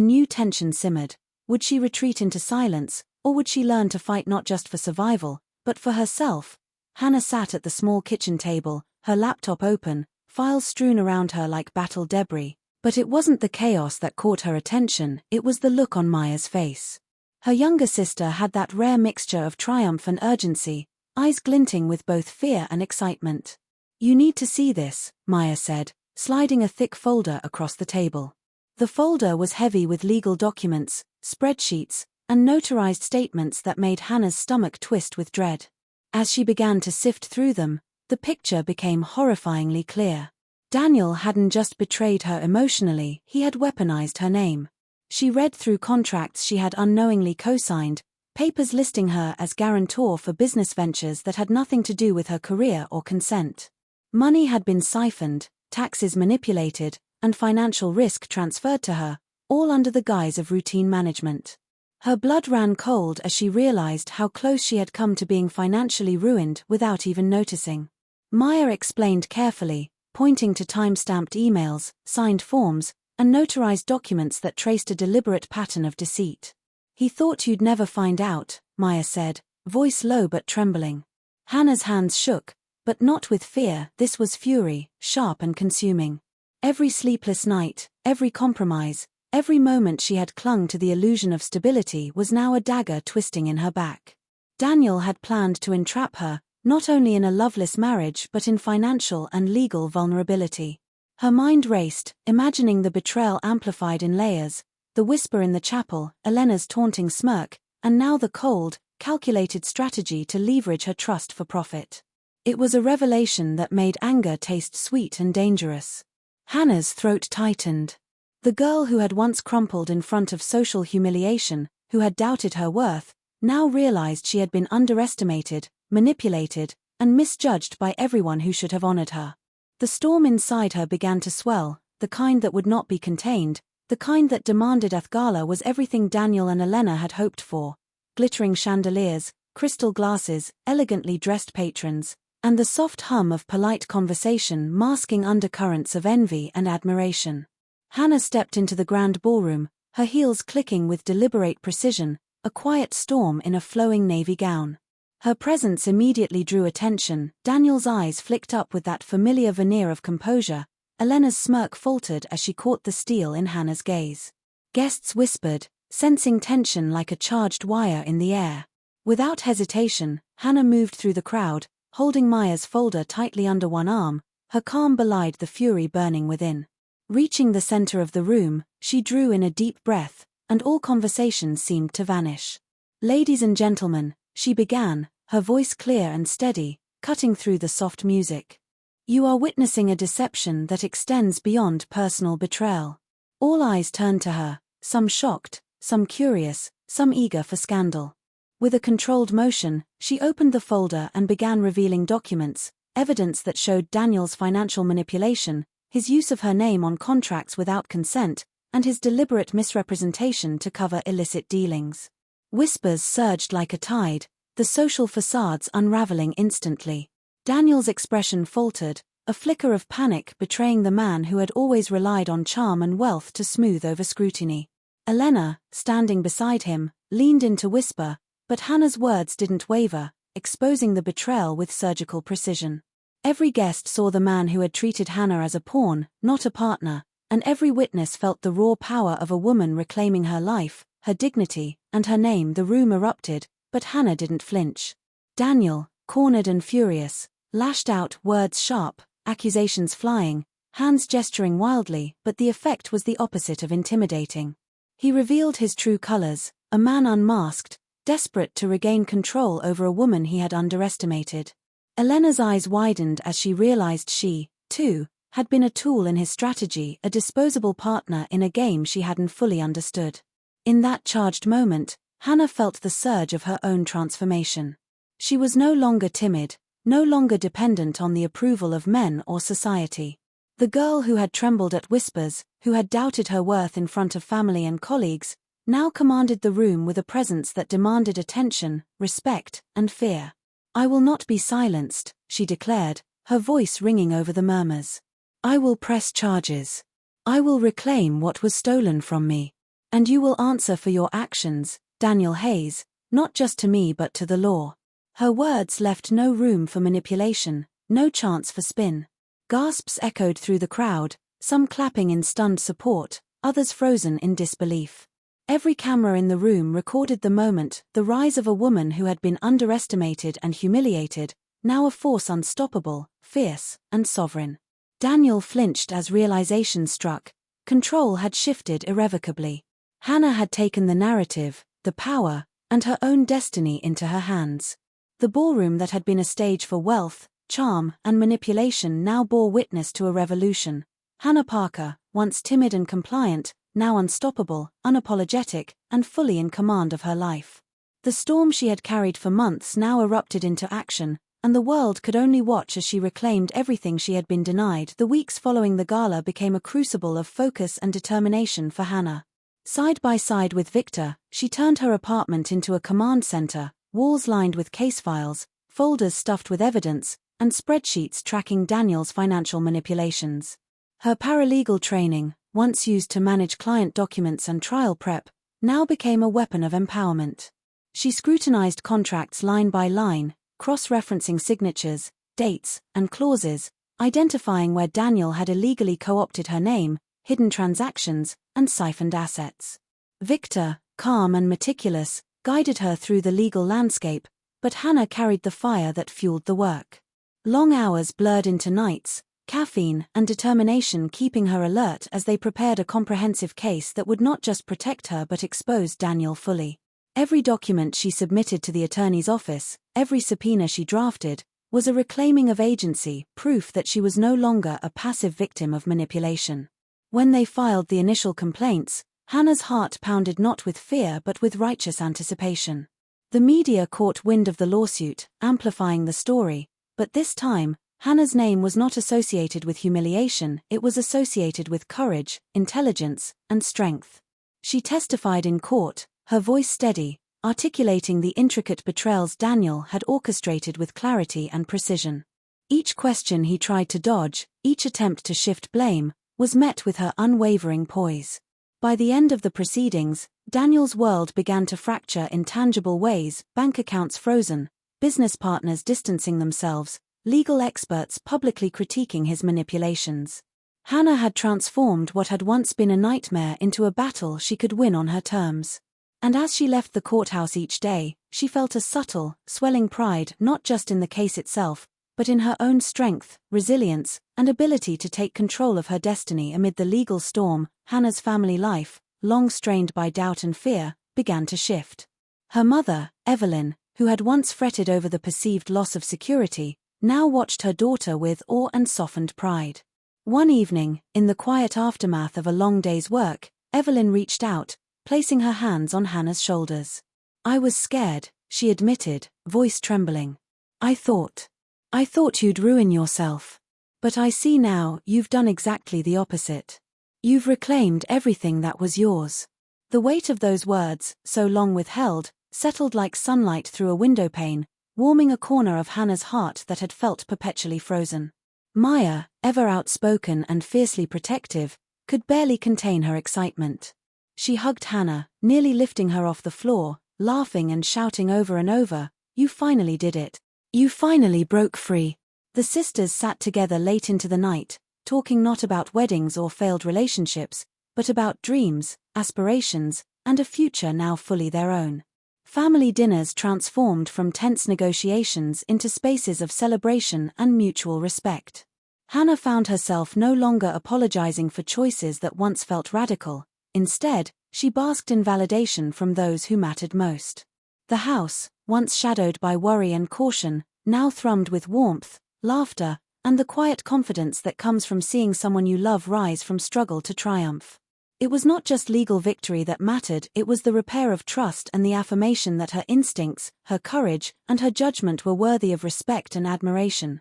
new tension simmered. Would she retreat into silence, or would she learn to fight not just for survival, but for herself? Hannah sat at the small kitchen table, her laptop open, files strewn around her like battle debris. But it wasn't the chaos that caught her attention, it was the look on Maya's face. Her younger sister had that rare mixture of triumph and urgency, eyes glinting with both fear and excitement. "You need to see this," Maya said, sliding a thick folder across the table. The folder was heavy with legal documents, spreadsheets, and notarized statements that made Hannah's stomach twist with dread. As she began to sift through them, the picture became horrifyingly clear. Daniel hadn't just betrayed her emotionally, he had weaponized her name. She read through contracts she had unknowingly co-signed, papers listing her as guarantor for business ventures that had nothing to do with her career or consent. Money had been siphoned, taxes manipulated, and financial risk transferred to her, all under the guise of routine management. Her blood ran cold as she realized how close she had come to being financially ruined without even noticing. Maya explained carefully, pointing to time-stamped emails, signed forms, and notarized documents that traced a deliberate pattern of deceit. "He thought you'd never find out," Maya said, voice low but trembling. Hannah's hands shook, but not with fear, this was fury, sharp and consuming. Every sleepless night, every compromise, every moment she had clung to the illusion of stability was now a dagger twisting in her back. Daniel had planned to entrap her, not only in a loveless marriage but in financial and legal vulnerability. Her mind raced, imagining the betrayal amplified in layers, the whisper in the chapel, Elena's taunting smirk, and now the cold, calculated strategy to leverage her trust for profit. It was a revelation that made anger taste sweet and dangerous. Hannah's throat tightened. The girl who had once crumpled in front of social humiliation, who had doubted her worth, now realized she had been underestimated, manipulated, and misjudged by everyone who should have honored her. The storm inside her began to swell, the kind that would not be contained, the kind that demanded Athgala was everything Daniel and Elena had hoped for: glittering chandeliers, crystal glasses, elegantly dressed patrons, and the soft hum of polite conversation masking undercurrents of envy and admiration. Hannah stepped into the grand ballroom, her heels clicking with deliberate precision, a quiet storm in a flowing navy gown. Her presence immediately drew attention, Daniel's eyes flicked up with that familiar veneer of composure, Elena's smirk faltered as she caught the steel in Hannah's gaze. Guests whispered, sensing tension like a charged wire in the air. Without hesitation, Hannah moved through the crowd, holding Maya's folder tightly under one arm, her calm belied the fury burning within. Reaching the center of the room, she drew in a deep breath, and all conversation seemed to vanish. "Ladies and gentlemen," she began, her voice clear and steady, cutting through the soft music. "You are witnessing a deception that extends beyond personal betrayal." All eyes turned to her, some shocked, some curious, some eager for scandal. With a controlled motion, she opened the folder and began revealing documents, evidence that showed Daniel's financial manipulation, his use of her name on contracts without consent, and his deliberate misrepresentation to cover illicit dealings. Whispers surged like a tide, the social facades unraveling instantly. Daniel's expression faltered, a flicker of panic betraying the man who had always relied on charm and wealth to smooth over scrutiny. Elena, standing beside him, leaned in to whisper, but Hannah's words didn't waver, exposing the betrayal with surgical precision. Every guest saw the man who had treated Hannah as a pawn, not a partner, and every witness felt the raw power of a woman reclaiming her life, her dignity, and her name. The room erupted, but Hannah didn't flinch. Daniel, cornered and furious, lashed out, words sharp, accusations flying, hands gesturing wildly, but the effect was the opposite of intimidating. He revealed his true colors, a man unmasked, desperate to regain control over a woman he had underestimated. Elena's eyes widened as she realized she, too, had been a tool in his strategy, a disposable partner in a game she hadn't fully understood. In that charged moment, Hannah felt the surge of her own transformation. She was no longer timid, no longer dependent on the approval of men or society. The girl who had trembled at whispers, who had doubted her worth in front of family and colleagues, now commanded the room with a presence that demanded attention, respect, and fear. "I will not be silenced," she declared, her voice ringing over the murmurs. "I will press charges. I will reclaim what was stolen from me. And you will answer for your actions, Daniel Hayes, not just to me but to the law." Her words left no room for manipulation, no chance for spin. Gasps echoed through the crowd, some clapping in stunned support, others frozen in disbelief. Every camera in the room recorded the moment, the rise of a woman who had been underestimated and humiliated, now a force unstoppable, fierce, and sovereign. Daniel flinched as realization struck. Control had shifted irrevocably. Hannah had taken the narrative, the power, and her own destiny into her hands. The ballroom that had been a stage for wealth, charm, and manipulation now bore witness to a revolution. Hannah Parker, once timid and compliant, now unstoppable, unapologetic, and fully in command of her life. The storm she had carried for months now erupted into action, and the world could only watch as she reclaimed everything she had been denied. The weeks following the gala became a crucible of focus and determination for Hannah. Side by side with Victor, she turned her apartment into a command center, walls lined with case files, folders stuffed with evidence, and spreadsheets tracking Daniel's financial manipulations. Her paralegal training, once used to manage client documents and trial prep, now became a weapon of empowerment. She scrutinized contracts line by line, cross-referencing signatures, dates, and clauses, identifying where Daniel had illegally co-opted her name, hidden transactions, and siphoned assets. Victor, calm and meticulous, guided her through the legal landscape, but Hannah carried the fire that fueled the work. Long hours blurred into nights, caffeine and determination keeping her alert as they prepared a comprehensive case that would not just protect her but expose Daniel fully. Every document she submitted to the attorney's office, every subpoena she drafted, was a reclaiming of agency, proof that she was no longer a passive victim of manipulation. When they filed the initial complaints, Hannah's heart pounded not with fear but with righteous anticipation. The media caught wind of the lawsuit, amplifying the story, but this time, Hannah's name was not associated with humiliation, it was associated with courage, intelligence, and strength. She testified in court, her voice steady, articulating the intricate betrayals Daniel had orchestrated with clarity and precision. Each question he tried to dodge, each attempt to shift blame, was met with her unwavering poise. By the end of the proceedings, Daniel's world began to fracture in tangible ways, bank accounts frozen, business partners distancing themselves, legal experts publicly critiquing his manipulations. Hannah had transformed what had once been a nightmare into a battle she could win on her terms. And as she left the courthouse each day, she felt a subtle, swelling pride not just in the case itself, but in her own strength, resilience, and ability to take control of her destiny amid the legal storm. Hannah's family life, long strained by doubt and fear, began to shift. Her mother, Evelyn, who had once fretted over the perceived loss of security, now watched her daughter with awe and softened pride. One evening, in the quiet aftermath of a long day's work, Evelyn reached out, placing her hands on Hannah's shoulders. "I was scared," she admitted, voice trembling. I thought you'd ruin yourself. But I see now, you've done exactly the opposite. You've reclaimed everything that was yours." The weight of those words, so long withheld, settled like sunlight through a windowpane, warming a corner of Hannah's heart that had felt perpetually frozen. Maya, ever outspoken and fiercely protective, could barely contain her excitement. She hugged Hannah, nearly lifting her off the floor, laughing and shouting over and over, "You finally did it. You finally broke free." The sisters sat together late into the night, talking not about weddings or failed relationships, but about dreams, aspirations, and a future now fully their own. Family dinners transformed from tense negotiations into spaces of celebration and mutual respect. Hannah found herself no longer apologizing for choices that once felt radical. Instead, she basked in validation from those who mattered most. The house, once shadowed by worry and caution, now thrummed with warmth, laughter, and the quiet confidence that comes from seeing someone you love rise from struggle to triumph. It was not just legal victory that mattered, it was the repair of trust and the affirmation that her instincts, her courage, and her judgment were worthy of respect and admiration.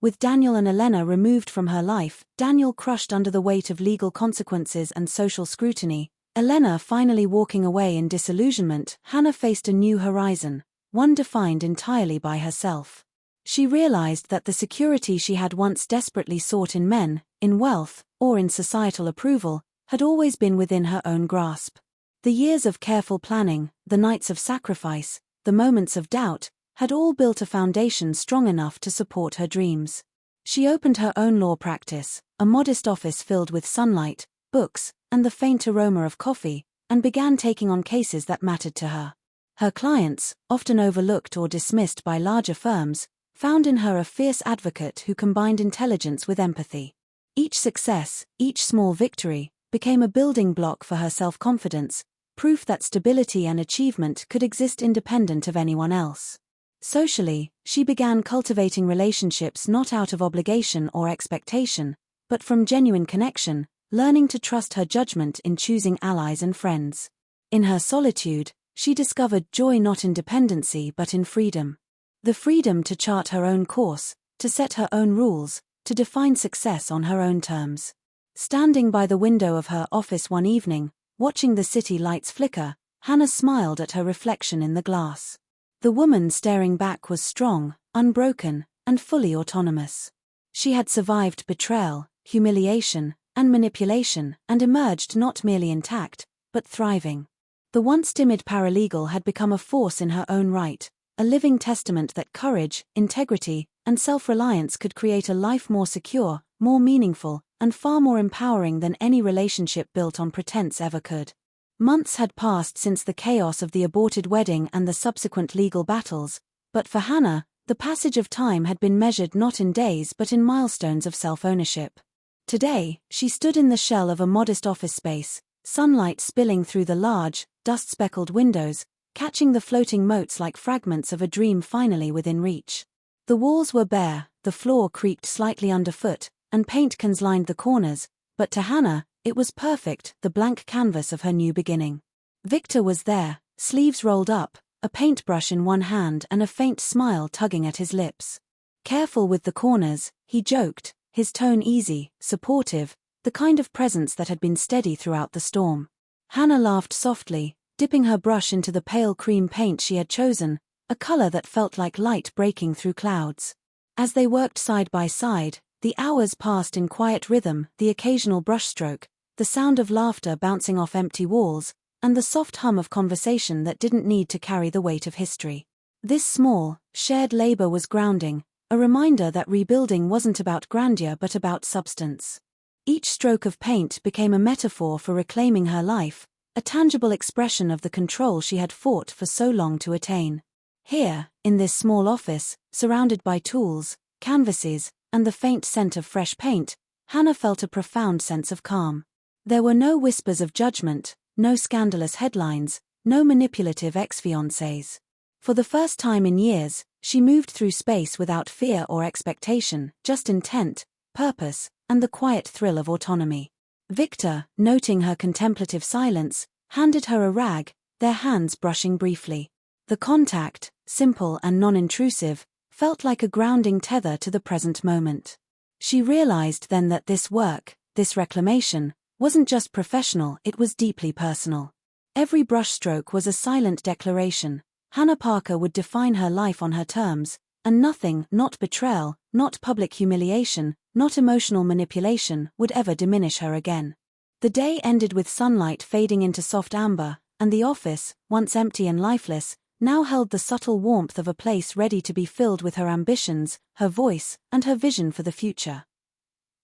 With Daniel and Elena removed from her life, Daniel crushed under the weight of legal consequences and social scrutiny, Elena finally walking away in disillusionment, Hannah faced a new horizon, one defined entirely by herself. She realized that the security she had once desperately sought in men, in wealth, or in societal approval, had always been within her own grasp. The years of careful planning, the nights of sacrifice, the moments of doubt, had all built a foundation strong enough to support her dreams. She opened her own law practice, a modest office filled with sunlight, books, and the faint aroma of coffee, and began taking on cases that mattered to her. Her clients, often overlooked or dismissed by larger firms, found in her a fierce advocate who combined intelligence with empathy. Each success, each small victory, became a building block for her self-confidence, proof that stability and achievement could exist independent of anyone else. Socially, she began cultivating relationships not out of obligation or expectation, but from genuine connection, learning to trust her judgment in choosing allies and friends. In her solitude, she discovered joy not in dependency but in freedom. The freedom to chart her own course, to set her own rules, to define success on her own terms. Standing by the window of her office one evening, watching the city lights flicker, Hannah smiled at her reflection in the glass. The woman staring back was strong, unbroken, and fully autonomous. She had survived betrayal, humiliation, and manipulation, and emerged not merely intact, but thriving. The once timid paralegal had become a force in her own right, a living testament that courage, integrity, and self-reliance could create a life more secure, more meaningful, and far more empowering than any relationship built on pretense ever could. Months had passed since the chaos of the aborted wedding and the subsequent legal battles, but for Hannah, the passage of time had been measured not in days but in milestones of self-ownership. Today, she stood in the shell of a modest office space, sunlight spilling through the large, dust-speckled windows, catching the floating motes like fragments of a dream finally within reach. The walls were bare, the floor creaked slightly underfoot, and paint cans lined the corners, but to Hannah, it was perfect, the blank canvas of her new beginning. Victor was there, sleeves rolled up, a paintbrush in one hand and a faint smile tugging at his lips. Careful with the corners, he joked, his tone easy, supportive, the kind of presence that had been steady throughout the storm. Hannah laughed softly, dipping her brush into the pale cream paint she had chosen, a color that felt like light breaking through clouds. As they worked side by side, the hours passed in quiet rhythm, the occasional brushstroke, the sound of laughter bouncing off empty walls, and the soft hum of conversation that didn't need to carry the weight of history. This small, shared labor was grounding, a reminder that rebuilding wasn't about grandeur but about substance. Each stroke of paint became a metaphor for reclaiming her life, a tangible expression of the control she had fought for so long to attain. Here, in this small office, surrounded by tools, canvases, and the faint scent of fresh paint, Hannah felt a profound sense of calm. There were no whispers of judgment, no scandalous headlines, no manipulative ex-fiancés. For the first time in years, she moved through space without fear or expectation, just intent, purpose, and the quiet thrill of autonomy. Victor, noting her contemplative silence, handed her a rag, their hands brushing briefly. The contact, simple and non-intrusive, felt like a grounding tether to the present moment. She realized then that this work, this reclamation, wasn't just professional, it was deeply personal. Every brushstroke was a silent declaration. Hannah Parker would define her life on her terms, and nothing, not betrayal, not public humiliation, not emotional manipulation, would ever diminish her again. The day ended with sunlight fading into soft amber, and the office, once empty and lifeless, now held the subtle warmth of a place ready to be filled with her ambitions, her voice, and her vision for the future.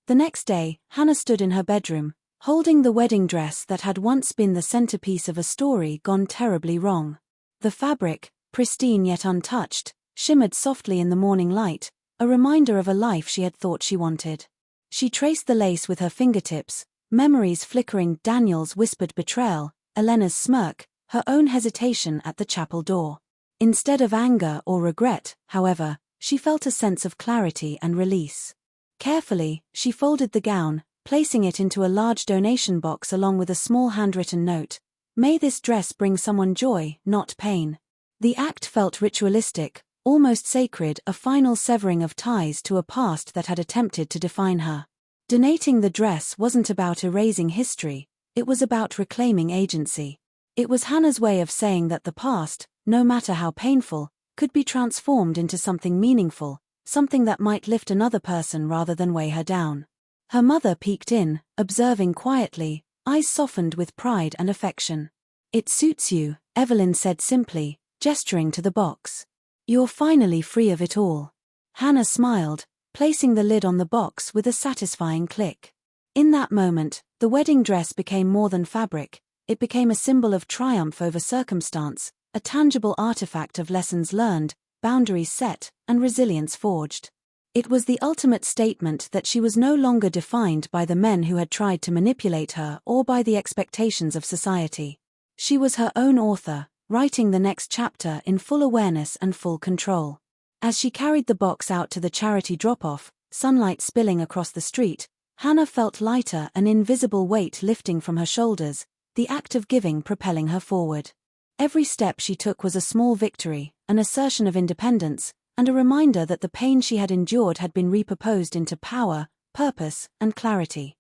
The next day, Hannah stood in her bedroom, holding the wedding dress that had once been the centerpiece of a story gone terribly wrong. The fabric, pristine yet untouched, shimmered softly in the morning light, a reminder of a life she had thought she wanted. She traced the lace with her fingertips, memories flickering, Daniel's whispered betrayal, Elena's smirk, her own hesitation at the chapel door. Instead of anger or regret, however, she felt a sense of clarity and release. Carefully, she folded the gown, placing it into a large donation box along with a small handwritten note. "May this dress bring someone joy, not pain." The act felt ritualistic, almost sacred, a final severing of ties to a past that had attempted to define her. Donating the dress wasn't about erasing history, it was about reclaiming agency. It was Hannah's way of saying that the past, no matter how painful, could be transformed into something meaningful, something that might lift another person rather than weigh her down. Her mother peeked in, observing quietly, eyes softened with pride and affection. "It suits you," Evelyn said simply, gesturing to the box. "You're finally free of it all." Hannah smiled, placing the lid on the box with a satisfying click. In that moment, the wedding dress became more than fabric, it became a symbol of triumph over circumstance, a tangible artifact of lessons learned, boundaries set, and resilience forged. It was the ultimate statement that she was no longer defined by the men who had tried to manipulate her or by the expectations of society. She was her own author, writing the next chapter in full awareness and full control. As she carried the box out to the charity drop-off, sunlight spilling across the street, Hannah felt lighter, an invisible weight lifting from her shoulders, the act of giving propelling her forward. Every step she took was a small victory, an assertion of independence, and a reminder that the pain she had endured had been repurposed into power, purpose, and clarity.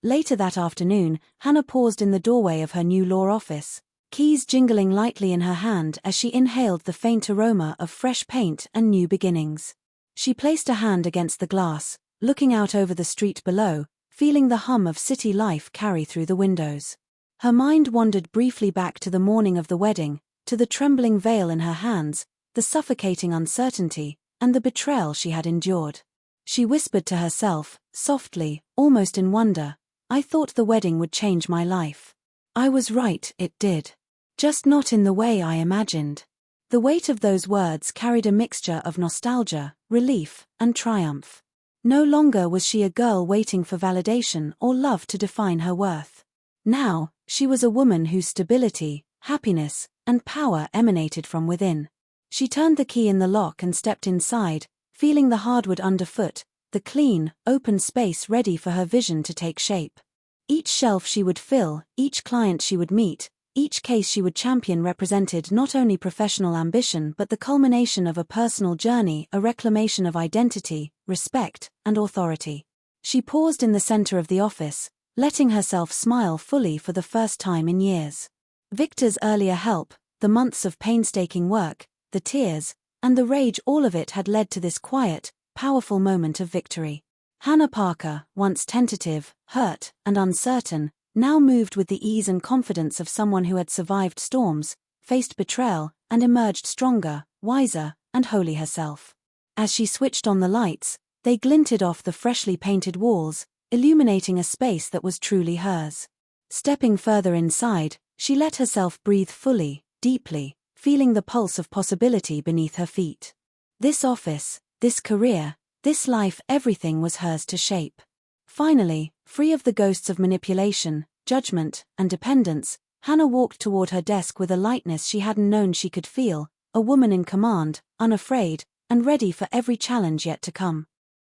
Later that afternoon, Hannah paused in the doorway of her new law office, keys jingling lightly in her hand as she inhaled the faint aroma of fresh paint and new beginnings. She placed a hand against the glass, looking out over the street below, feeling the hum of city life carry through the windows. Her mind wandered briefly back to the morning of the wedding, to the trembling veil in her hands, the suffocating uncertainty, and the betrayal she had endured. She whispered to herself, softly, almost in wonder, "I thought the wedding would change my life. I was right, it did. Just not in the way I imagined." The weight of those words carried a mixture of nostalgia, relief, and triumph. No longer was she a girl waiting for validation or love to define her worth. Now, she was a woman whose stability, happiness, and power emanated from within. She turned the key in the lock and stepped inside, feeling the hardwood underfoot, the clean, open space ready for her vision to take shape. Each shelf she would fill, each client she would meet, each case she would champion represented not only professional ambition but the culmination of a personal journey, a reclamation of identity, respect, and authority. She paused in the center of the office, letting herself smile fully for the first time in years. Victor's earlier help, the months of painstaking work, the tears, and the rage, all of it had led to this quiet, powerful moment of victory. Hannah Parker, once tentative, hurt, and uncertain, now moved with the ease and confidence of someone who had survived storms, faced betrayal, and emerged stronger, wiser, and wholly herself. As she switched on the lights, they glinted off the freshly painted walls, illuminating a space that was truly hers. Stepping further inside, she let herself breathe fully, deeply, feeling the pulse of possibility beneath her feet. This office, this career, this life, everything was hers to shape. Finally, free of the ghosts of manipulation, judgment, and dependence, Hannah walked toward her desk with a lightness she hadn't known she could feel, a woman in command, unafraid, and ready for every challenge yet to come.